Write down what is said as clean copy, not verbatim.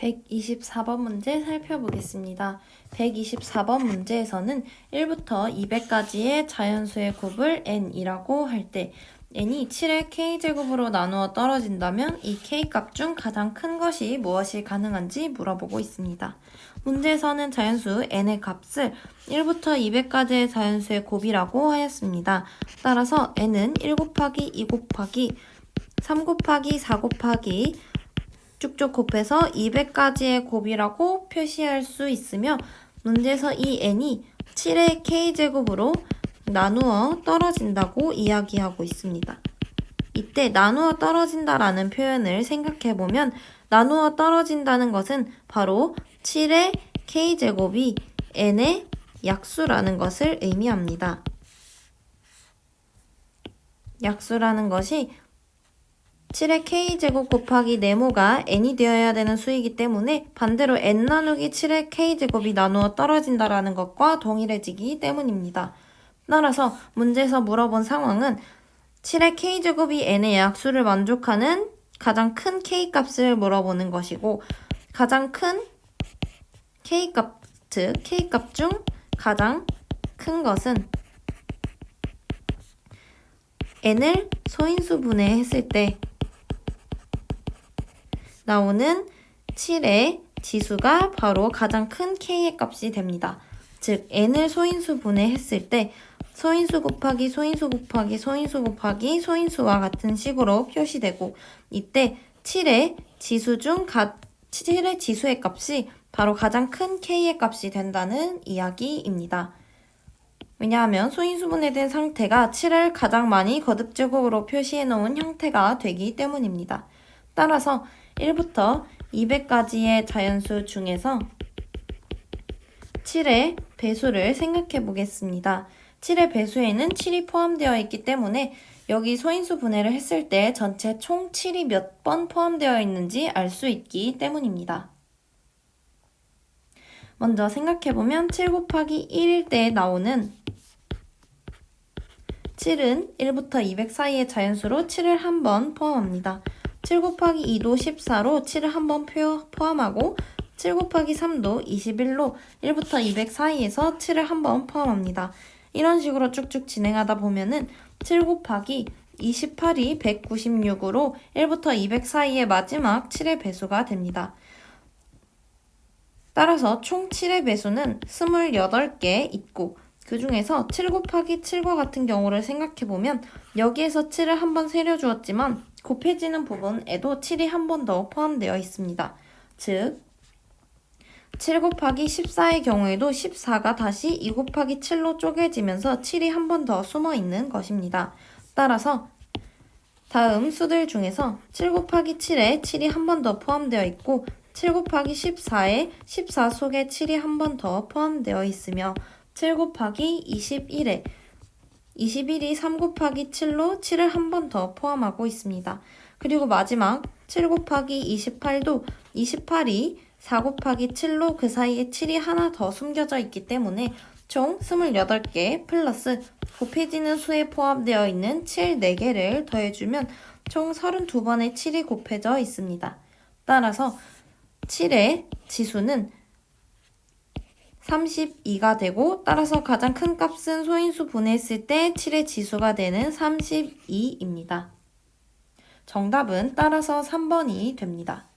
124번 문제 살펴보겠습니다. 124번 문제에서는 1부터 200까지의 자연수의 곱을 n이라고 할 때 n이 7의 k제곱으로 나누어 떨어진다면 이 k값 중 가장 큰 것이 무엇이 가능한지 물어보고 있습니다. 문제에서는 자연수 n의 값을 1부터 200까지의 자연수의 곱이라고 하였습니다. 따라서 n은 1 곱하기 2 곱하기 3 곱하기 4 곱하기 쭉쭉 곱해서 200까지의 곱이라고 표시할 수 있으며 문제에서 이 n이 7의 k제곱으로 나누어 떨어진다고 이야기하고 있습니다. 이때 나누어 떨어진다라는 표현을 생각해보면 나누어 떨어진다는 것은 바로 7의 k제곱이 n의 약수라는 것을 의미합니다. 약수라는 것이 7의 k제곱 곱하기 네모가 n이 되어야 되는 수이기 때문에 반대로 n 나누기 7의 k제곱이 나누어 떨어진다라는 것과 동일해지기 때문입니다. 따라서 문제에서 물어본 상황은 7의 k제곱이 n의 약수를 만족하는 가장 큰 k값을 물어보는 것이고 가장 큰 k값, 즉 k값 중 가장 큰 것은 n을 소인수 분해했을 때 나오는 7의 지수가 바로 가장 큰 k의 값이 됩니다. 즉 n을 소인수 분해했을 때 소인수 곱하기 소인수 곱하기 소인수 곱하기 소인수와 같은 식으로 표시되고 이때 7의 지수의 값이 바로 가장 큰 k의 값이 된다는 이야기입니다. 왜냐하면 소인수 분해된 상태가 7을 가장 많이 거듭제곱으로 표시해 놓은 형태가 되기 때문입니다. 따라서 1부터 200까지의 자연수 중에서 7의 배수를 생각해 보겠습니다. 7의 배수에는 7이 포함되어 있기 때문에 여기 소인수 분해를 했을 때 전체 총 7이 몇 번 포함되어 있는지 알 수 있기 때문입니다. 먼저 생각해보면 7 곱하기 1일 때 나오는 7은 1부터 200 사이의 자연수로 7을 한 번 포함합니다. 7 곱하기 2도 14로 7을 한 번 포함하고 7 곱하기 3도 21로 1부터 200 사이에서 7을 한 번 포함합니다. 이런 식으로 쭉쭉 진행하다 보면은 7 곱하기 28이 196으로 1부터 200 사이의 마지막 7의 배수가 됩니다. 따라서 총 7의 배수는 28개 있고 그 중에서 7 곱하기 7과 같은 경우를 생각해보면 여기에서 7을 한 번 세려주었지만 곱해지는 부분에도 7이 한 번 더 포함되어 있습니다. 즉 7 곱하기 14의 경우에도 14가 다시 2 곱하기 7로 쪼개지면서 7이 한 번 더 숨어 있는 것입니다. 따라서 다음 수들 중에서 7 곱하기 7에 7이 한 번 더 포함되어 있고 7 곱하기 14에 14 속에 7이 한 번 더 포함되어 있으며 7 곱하기 21에 21이 3 곱하기 7로 7을 한 번 더 포함하고 있습니다. 그리고 마지막 7 곱하기 28도 28이 4 곱하기 7로 그 사이에 7이 하나 더 숨겨져 있기 때문에 총 28개 플러스 곱해지는 수에 포함되어 있는 7 4개를 더해주면 총 32번의 7이 곱해져 있습니다. 따라서 7의 지수는 32가 되고 따라서 가장 큰 값은 소인수 분해했을 때 7의 지수가 되는 32입니다. 정답은 따라서 3번이 됩니다.